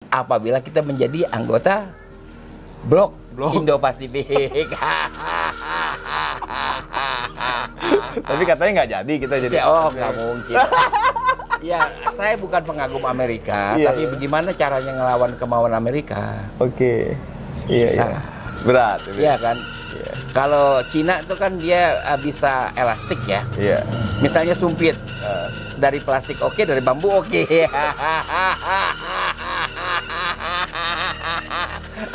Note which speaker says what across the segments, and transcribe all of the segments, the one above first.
Speaker 1: apabila kita menjadi anggota blok Indo-Pasifik.
Speaker 2: Tapi katanya nggak jadi kita jadi.
Speaker 1: Oh, nggak mungkin. Ya, saya bukan pengagum Amerika, tapi bagaimana caranya ngelawan kemauan Amerika?
Speaker 2: Oke. Iya. Berat.
Speaker 1: Iya kan? Iya. Kalau Cina itu kan dia bisa elastik ya.
Speaker 2: Iya.
Speaker 1: Misalnya sumpit dari plastik oke, dari bambu oke.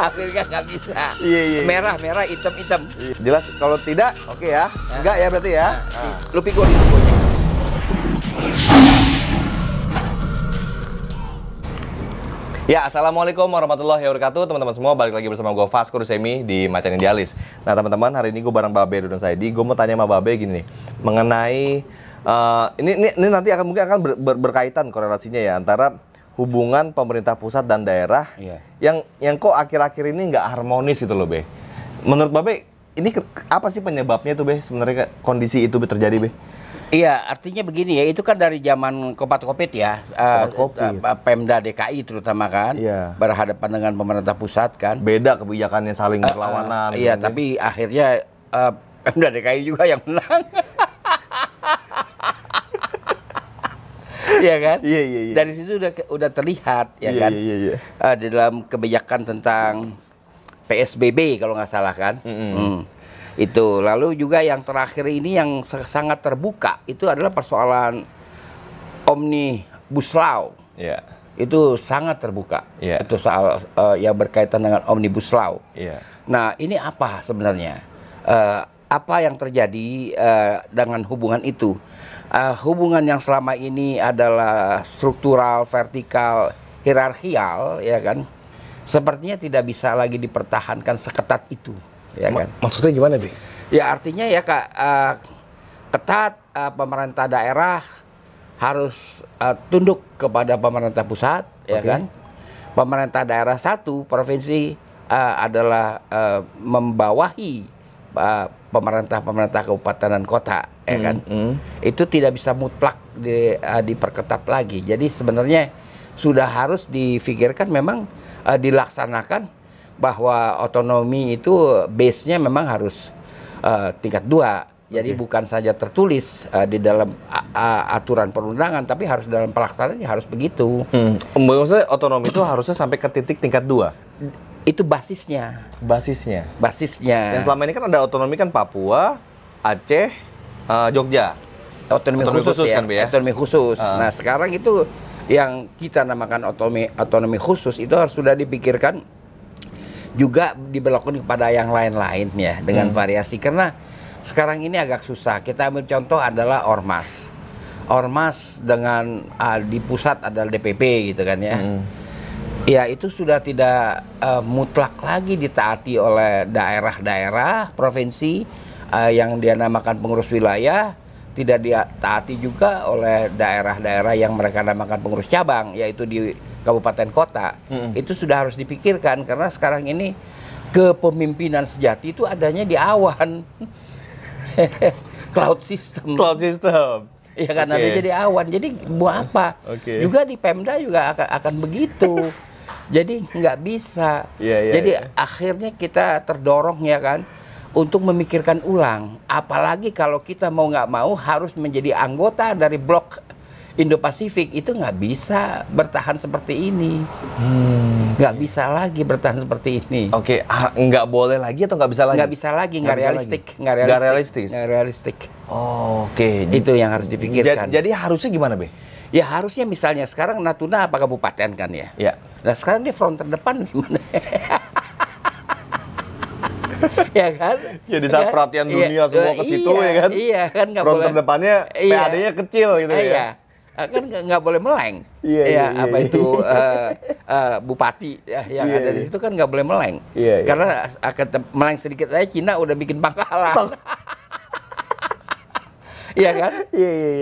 Speaker 1: Afrika nggak bisa.
Speaker 2: Iya.
Speaker 1: Merah, hitam.
Speaker 2: Jelas kalau tidak oke ya. Enggak ya berarti ya.
Speaker 1: Lu pikul itu bocah.
Speaker 2: Ya, assalamualaikum warahmatullahi wabarakatuh, teman-teman semua. Balik lagi bersama gue Vasco Rusemi di Macan Idealis. Nah, teman-teman, hari ini gue bareng Babe dan Saidi. Gue mau tanya sama Babe gini nih, mengenai ini nanti mungkin akan berkaitan korelasinya ya antara hubungan pemerintah pusat dan daerah yang kok akhir-akhir ini nggak harmonis gitu loh, Be. Menurut Babe, ini apa sih penyebabnya tuh, Be? Sebenarnya kondisi itu terjadi, Be?
Speaker 1: Iya, artinya begini ya, itu kan dari zaman Kopat-Kopit ya, Pemda DKI terutama kan, berhadapan dengan pemerintah pusat kan.
Speaker 2: Beda kebijakannya, saling berlawanan.
Speaker 1: Iya, gitu, tapi akhirnya Pemda DKI juga yang menang. Iya kan? Iya. Dari situ udah terlihat ya kan, di dalam kebijakan tentang PSBB kalau nggak salah kan. Itu lalu juga yang terakhir ini yang sangat terbuka itu adalah persoalan Omnibus Law. Itu sangat terbuka. Itu soal yang berkaitan dengan Omnibus Law. Nah, ini apa sebenarnya? Apa yang terjadi dengan hubungan itu? Hubungan yang selama ini adalah struktural, vertikal, hierarkial, ya kan? Sepertinya tidak bisa lagi dipertahankan seketat itu. Ya kan?
Speaker 2: Maksudnya gimana, Bi?
Speaker 1: Ya artinya ya Kak, ketat, pemerintah daerah harus tunduk kepada pemerintah pusat, ya kan? Pemerintah daerah satu provinsi adalah membawahi pemerintah kabupaten dan kota, ya kan? Itu tidak bisa mutlak diperketat lagi. Jadi sebenarnya sudah harus difikirkan memang dilaksanakan bahwa otonomi itu base-nya memang harus tingkat 2. Jadi bukan saja tertulis di dalam aturan perundangan, tapi harus dalam pelaksanaannya harus begitu.
Speaker 2: Maksudnya otonomi itu harusnya sampai ke titik tingkat 2?
Speaker 1: Itu basisnya. Basisnya.
Speaker 2: Yang selama ini kan ada otonomi kan Papua, Aceh, Jogja.
Speaker 1: Otonomi khusus ya,
Speaker 2: kan, ya?
Speaker 1: Otonomi khusus. Nah, sekarang itu yang kita namakan otonomi khusus itu harus sudah dipikirkan juga diberlakukan kepada yang lain-lain ya dengan variasi, karena sekarang ini agak susah. Kita ambil contoh adalah ormas dengan di pusat adalah DPP gitu kan ya. Ya itu sudah tidak mutlak lagi ditaati oleh daerah-daerah provinsi yang dia namakan pengurus wilayah, tidak ditaati juga oleh daerah-daerah yang mereka namakan pengurus cabang, yaitu di kabupaten kota. Itu sudah harus dipikirkan, karena sekarang ini kepemimpinan sejati itu adanya di awan. Cloud system. Iya kan, ada jadi awan. Jadi mau apa? Juga di Pemda juga akan begitu. Jadi nggak bisa. Jadi akhirnya kita terdorong ya kan untuk memikirkan ulang. Apalagi kalau kita mau nggak mau harus menjadi anggota dari blok Indo-Pasifik, itu nggak bisa bertahan seperti ini. Nggak bisa lagi bertahan seperti ini.
Speaker 2: Nggak boleh lagi atau nggak bisa lagi?
Speaker 1: Nggak bisa lagi, nggak realistik. Itu yang harus dipikirkan.
Speaker 2: Jadi harusnya gimana, Be?
Speaker 1: Ya harusnya misalnya sekarang Natuna apa kabupaten kan ya? Nah sekarang dia front terdepan gimana? Ya kan?
Speaker 2: Jadi saat perhatian dunia semua ke situ ya kan?
Speaker 1: Iya kan, nggak boleh.
Speaker 2: Front terdepannya PAD-nya kecil gitu ya?
Speaker 1: Kan nggak boleh meleng. Itu bupati yang ada di situ kan nggak boleh meleng. Karena akan meleng sedikit aja Cina udah bikin pangkalan. Iya kan?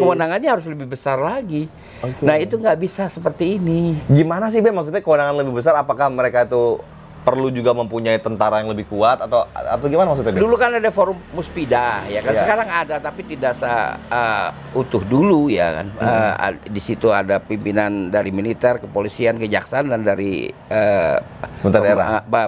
Speaker 1: Kewenangannya harus lebih besar lagi.
Speaker 2: Okay.
Speaker 1: Nah itu nggak bisa seperti ini.
Speaker 2: Gimana sih Be? Maksudnya kewenangan lebih besar? Apakah mereka itu perlu juga mempunyai tentara yang lebih kuat atau gimana maksudnya?
Speaker 1: Dulu kan ada forum Muspida ya kan, sekarang ada tapi tidak utuh dulu ya kan. Di situ ada pimpinan dari militer, kepolisian, kejaksaan dan dari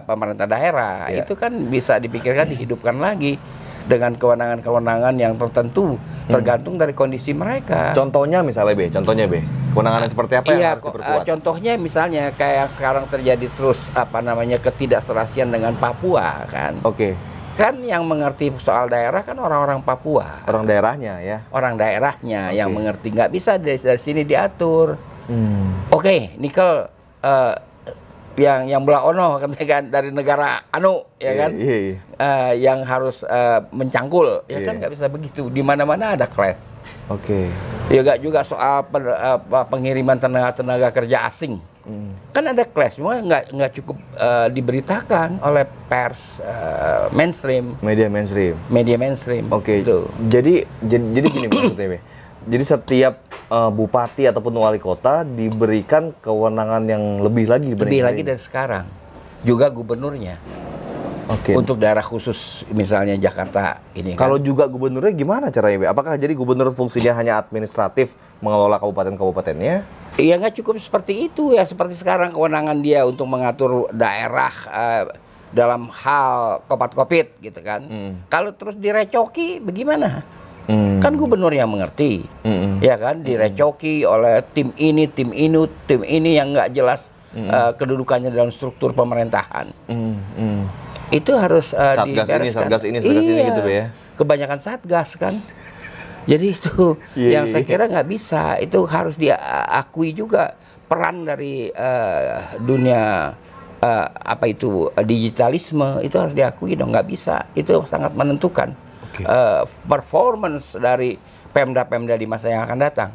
Speaker 1: pemerintah daerah. Itu kan bisa dipikirkan dihidupkan lagi dengan kewenangan-kewenangan yang tertentu tergantung dari kondisi mereka.
Speaker 2: Contohnya misalnya contohnya kewenangan seperti apa yang harus diperkuat?
Speaker 1: Contohnya misalnya kayak yang sekarang terjadi terus ketidakserasian dengan Papua kan. Kan yang mengerti soal daerah kan orang-orang Papua.
Speaker 2: Orang daerahnya ya.
Speaker 1: Orang daerahnya yang mengerti, nggak bisa dari sini diatur. Nikel yang belah ono kan dari negara kan yang harus mencangkul ya kan, nggak bisa begitu, di mana-mana ada clash. Ya juga soal pengiriman tenaga kerja asing kan ada clash, semua nggak cukup diberitakan oleh pers media mainstream.
Speaker 2: Gitu. Jadi gini maksudnya jadi setiap bupati ataupun wali kota diberikan kewenangan yang lebih lagi
Speaker 1: dari sekarang. Juga gubernurnya. Untuk daerah khusus misalnya Jakarta ini.
Speaker 2: Kalau juga gubernurnya gimana caranya? Apakah jadi gubernur fungsinya hanya administratif mengelola kabupaten-kabupatennya?
Speaker 1: Iya, nggak cukup seperti itu ya. Seperti sekarang kewenangan dia untuk mengatur daerah dalam hal kopit gitu kan. Kalau terus direcoki bagaimana? Kan gubernur yang mengerti, ya kan, direcoki oleh tim ini yang nggak jelas kedudukannya dalam struktur pemerintahan. Itu harus
Speaker 2: satgas ini gitu ya.
Speaker 1: Kebanyakan satgas kan. Jadi itu yang saya kira nggak bisa. Itu harus diakui juga peran dari dunia digitalisme itu harus diakui dong, nggak bisa. Itu sangat menentukan. Performance dari Pemda-Pemda di masa yang akan datang.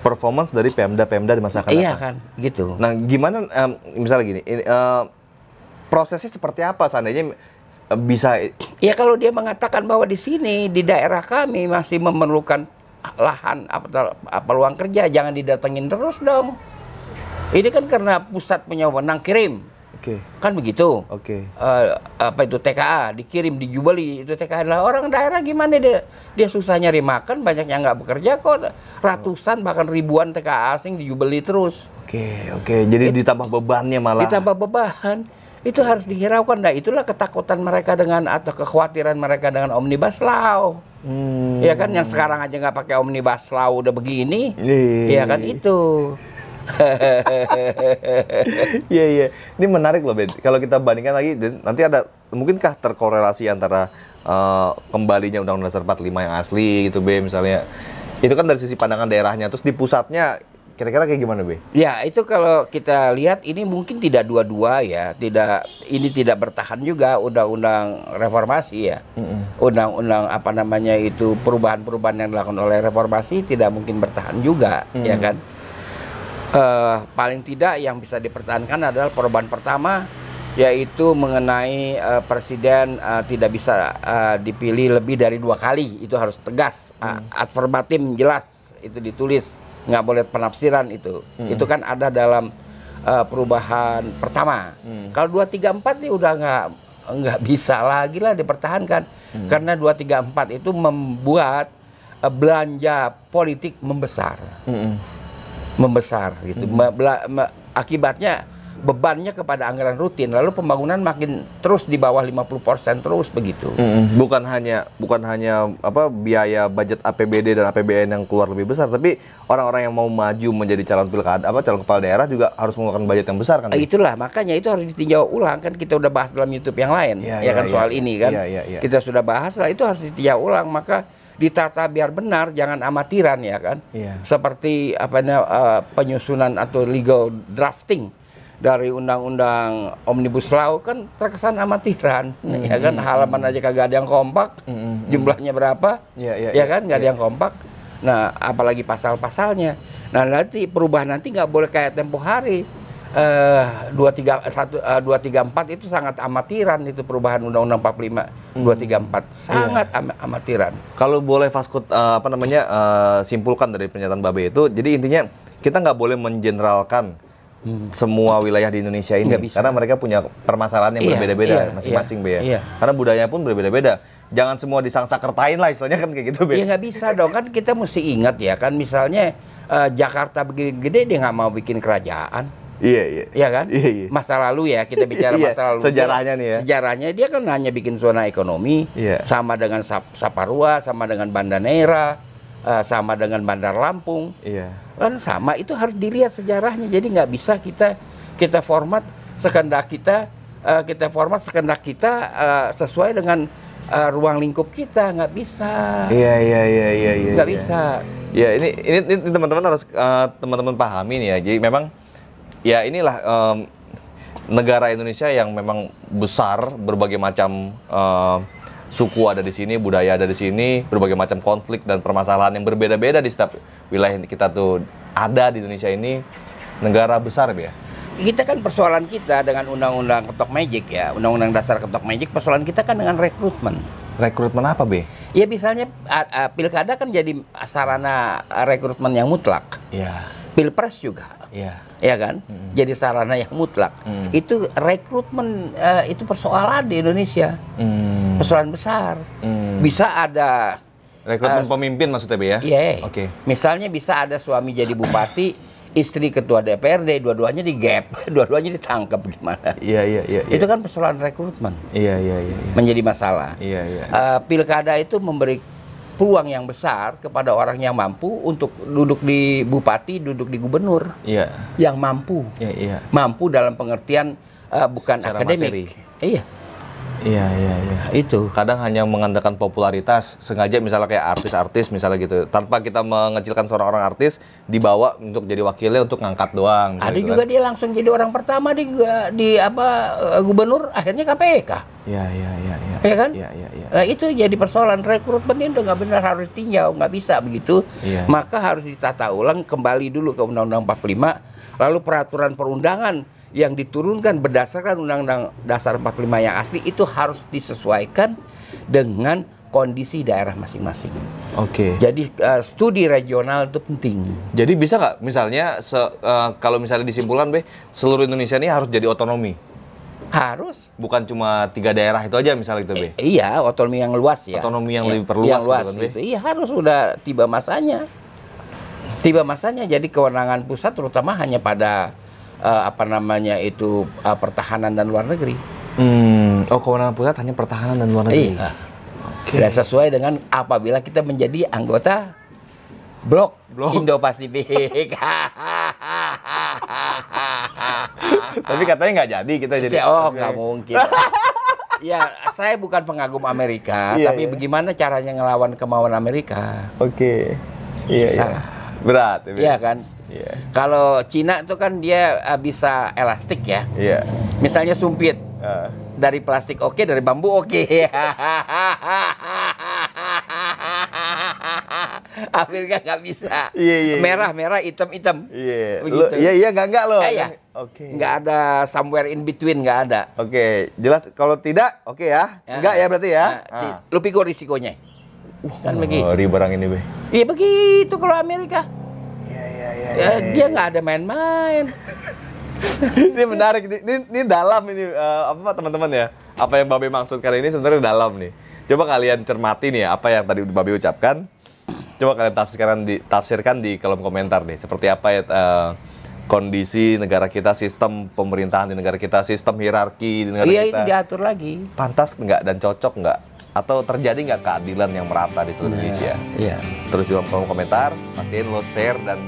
Speaker 2: Performance dari Pemda-Pemda di masa akan datang.
Speaker 1: Iya kan, gitu.
Speaker 2: Nah, gimana misalnya gini, prosesnya seperti apa seandainya bisa?
Speaker 1: Ya kalau dia mengatakan bahwa di sini di daerah kami masih memerlukan lahan peluang kerja, jangan didatengin terus dong. Ini kan karena pusat punya wewenang kirim. Kan begitu. TKA dikirim di Jubeli, itu TKA adalah orang daerah, gimana dia susah nyari makan, banyak yang nggak bekerja kok, ratusan bahkan ribuan TKA asing di Jubeli terus.
Speaker 2: Jadi ditambah bebannya malah.
Speaker 1: Ditambah beban. Itu harus dihiraukan. Nah, itulah ketakutan mereka atau kekhawatiran mereka dengan Omnibus Law. Ya kan, yang sekarang aja nggak pakai Omnibus Law udah begini. Ya kan itu.
Speaker 2: Iya. Ini menarik loh, Ben. Kalau kita bandingkan lagi, nanti mungkinkah terkorelasi antara kembalinya Undang-Undang Dasar 45 yang asli gitu, Be, misalnya. Itu kan dari sisi pandangan daerahnya, terus di pusatnya kira-kira kayak gimana, Be?
Speaker 1: Ya, itu kalau kita lihat ini mungkin tidak dua-dua ya. Ini tidak bertahan juga undang-undang reformasi ya. Undang-undang perubahan-perubahan yang dilakukan oleh reformasi tidak mungkin bertahan juga, ya kan? Paling tidak yang bisa dipertahankan adalah perubahan pertama, yaitu mengenai presiden tidak bisa dipilih lebih dari 2 kali. Itu harus tegas, ad verbatim, jelas itu ditulis, nggak boleh penafsiran itu. Itu kan ada dalam perubahan pertama. Kalau 2, 3, 4 nih udah nggak bisa lagi lah dipertahankan, karena 2, 3, 4 itu membuat belanja politik membesar. Gitu. Akibatnya bebannya kepada anggaran rutin, lalu pembangunan makin terus di bawah 50% terus begitu.
Speaker 2: Bukan hanya biaya budget APBD dan APBN yang keluar lebih besar, tapi orang-orang yang mau maju menjadi calon kepala daerah juga harus mengeluarkan budget yang besar kan.
Speaker 1: Itulah makanya itu harus ditinjau ulang, kan kita udah bahas dalam YouTube yang lain soal ini kan. Kita sudah bahas lah, itu harus ditinjau ulang, maka ditata biar benar, jangan amatiran ya kan. Seperti penyusunan atau legal drafting dari undang-undang Omnibus Law kan terkesan amatiran, ya kan, halaman aja kagak ada yang kompak, jumlahnya berapa, ya kan, nggak ada yang kompak. Nah, apalagi pasal-pasalnya. Nah, nanti perubahan nanti nggak boleh kayak tempo hari. 234 itu sangat amatiran, itu perubahan Undang-Undang 45 234 sangat amatiran.
Speaker 2: Kalau boleh Faskut simpulkan dari pernyataan Babe itu, jadi intinya kita nggak boleh mengeneralkan semua wilayah di Indonesia ini?
Speaker 1: Nggak bisa.
Speaker 2: Karena mereka punya permasalahan yang
Speaker 1: Iya,
Speaker 2: berbeda-beda
Speaker 1: iya,
Speaker 2: masing-masing, Be ya.
Speaker 1: iya.
Speaker 2: Karena budayanya pun berbeda-beda. Jangan semua disangsakertain lah istilahnya kan kayak gitu, Be.
Speaker 1: Ya nggak bisa dong, kan kita mesti ingat ya kan, misalnya Jakarta begini gede dia nggak mau bikin kerajaan.
Speaker 2: Iya, iya.
Speaker 1: Iya kan?
Speaker 2: Iya, iya.
Speaker 1: Masa lalu ya, kita bicara
Speaker 2: Iya,
Speaker 1: masa lalu.
Speaker 2: sejarahnya nih ya.
Speaker 1: Sejarahnya dia kan hanya bikin zona ekonomi,
Speaker 2: Iya.
Speaker 1: sama dengan Saparua, sama dengan Banda Neira, sama dengan Bandar Lampung.
Speaker 2: Iya.
Speaker 1: Kan sama, itu harus dilihat sejarahnya. Jadi nggak bisa kita format sekehendak kita, sesuai dengan ruang lingkup kita, nggak bisa.
Speaker 2: Iya.
Speaker 1: Nggak bisa.
Speaker 2: Ya ini teman-teman harus teman-teman pahami nih ya. Jadi memang ya inilah negara Indonesia yang memang besar, berbagai macam suku ada di sini, budaya ada di sini, berbagai macam konflik dan permasalahan yang berbeda-beda di setiap wilayah kita tuh ada di Indonesia ini. Negara besar ya.
Speaker 1: Kita kan persoalan kita dengan undang-undang Ketok Magic ya, undang-undang dasar Ketok Magic, persoalan kita kan dengan rekrutmen.
Speaker 2: Rekrutmen apa, Be?
Speaker 1: Ya misalnya pilkada kan jadi sarana rekrutmen yang mutlak.
Speaker 2: Iya.
Speaker 1: Pilpres juga.
Speaker 2: Iya.
Speaker 1: Ya kan? Jadi sarana yang mutlak. Itu rekrutmen, itu persoalan di Indonesia. Persoalan besar. Bisa ada
Speaker 2: Rekrutmen pemimpin maksudnya, Be ya?
Speaker 1: iya.
Speaker 2: Oke.
Speaker 1: Misalnya bisa ada suami jadi bupati, istri ketua DPRD, dua-duanya digap, dua-duanya ditangkap gimana?
Speaker 2: Iya.
Speaker 1: Itu kan persoalan rekrutmen.
Speaker 2: Iya.
Speaker 1: Menjadi masalah.
Speaker 2: Iya.
Speaker 1: Pilkada itu memberi peluang yang besar kepada orang yang mampu untuk duduk di bupati, duduk di gubernur.
Speaker 2: Iya.
Speaker 1: Yang mampu.
Speaker 2: Iya.
Speaker 1: Mampu dalam pengertian bukan
Speaker 2: Secara
Speaker 1: akademik.
Speaker 2: materi. Iya.
Speaker 1: Itu.
Speaker 2: Kadang hanya mengandalkan popularitas, sengaja misalnya kayak artis-artis misalnya gitu, tanpa kita mengecilkan seorang orang artis, dibawa untuk jadi wakilnya untuk ngangkat doang.
Speaker 1: Ada
Speaker 2: gitu
Speaker 1: juga
Speaker 2: kan.
Speaker 1: dia langsung jadi orang pertama di gubernur, akhirnya KPK.
Speaker 2: Iya.
Speaker 1: Ya kan?
Speaker 2: Iya.
Speaker 1: Nah, itu jadi persoalan rekrutmen itu nggak benar, harus ditinjau, nggak bisa begitu.
Speaker 2: Iya.
Speaker 1: Maka harus ditata ulang, kembali dulu ke Undang-Undang 45, lalu peraturan perundangan yang diturunkan berdasarkan Undang-Undang Dasar 45 yang asli itu harus disesuaikan dengan kondisi daerah masing-masing.
Speaker 2: Oke.
Speaker 1: Jadi studi regional itu penting.
Speaker 2: Jadi bisa nggak misalnya kalau misalnya disimpulkan, Be, seluruh Indonesia ini harus jadi otonomi?
Speaker 1: Harus.
Speaker 2: Bukan cuma 3 daerah itu aja misalnya gitu, Be?
Speaker 1: Iya, otonomi yang luas ya.
Speaker 2: Otonomi yang
Speaker 1: Ya,
Speaker 2: lebih perluas
Speaker 1: yang luas
Speaker 2: gitu kan, Be?
Speaker 1: itu. Iya, harus sudah tiba masanya. Jadi kewenangan pusat terutama hanya pada pertahanan dan luar negeri.
Speaker 2: Oh, kewenangan pusat hanya pertahanan dan luar negeri.
Speaker 1: Iya.
Speaker 2: Oke.
Speaker 1: Dan sesuai dengan apabila kita menjadi anggota blok Indo-Pasifik.
Speaker 2: Tapi katanya nggak jadi kita jadi.
Speaker 1: Oh, nggak mungkin. Ya, saya bukan pengagum Amerika,
Speaker 2: Iya,
Speaker 1: tapi
Speaker 2: iya.
Speaker 1: bagaimana caranya ngelawan kemauan Amerika?
Speaker 2: Oke. Iya.
Speaker 1: Salah.
Speaker 2: Berat, ya, Be?
Speaker 1: Iya kan?
Speaker 2: Iya.
Speaker 1: Kalau Cina itu kan dia bisa elastik ya.
Speaker 2: Iya.
Speaker 1: Misalnya sumpit. Dari plastik oke, dari bambu oke. Amerika nggak bisa.
Speaker 2: Iya.
Speaker 1: Merah, hitam.
Speaker 2: Iya.
Speaker 1: Begitu.
Speaker 2: Iya enggak loh.
Speaker 1: Iya.
Speaker 2: Oke.
Speaker 1: Nggak ada somewhere in between, nggak ada.
Speaker 2: Oke, jelas kalau tidak oke ya. Enggak ya berarti ya.
Speaker 1: Lu pikir risikonya. Kan begitu.
Speaker 2: Oh, di barang ini, Be.
Speaker 1: Iya begitu kalau Amerika.
Speaker 2: Iya.
Speaker 1: Ya, dia nggak ada main-main.
Speaker 2: Ini menarik, ini dalam ini apa teman-teman ya? Apa yang Babe maksudkan ini sebenarnya dalam nih. Coba kalian cermati nih ya, apa yang tadi Babe ucapkan. Coba kalian tafsirkan di kolom komentar nih. Seperti apa ya kondisi negara kita, sistem pemerintahan di negara kita, sistem hierarki di negara
Speaker 1: Iya,
Speaker 2: kita.
Speaker 1: itu diatur lagi.
Speaker 2: Pantas nggak dan cocok nggak? Atau terjadi nggak keadilan yang merata di seluruh Indonesia?
Speaker 1: Iya.
Speaker 2: Terus di kolom komentar, pastiin lo share dan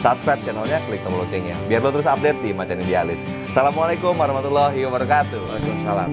Speaker 2: subscribe channelnya, klik tombol loncengnya biar lo terus update di Macan Idealis. Assalamualaikum warahmatullahi wabarakatuh.
Speaker 1: Waalaikumsalam.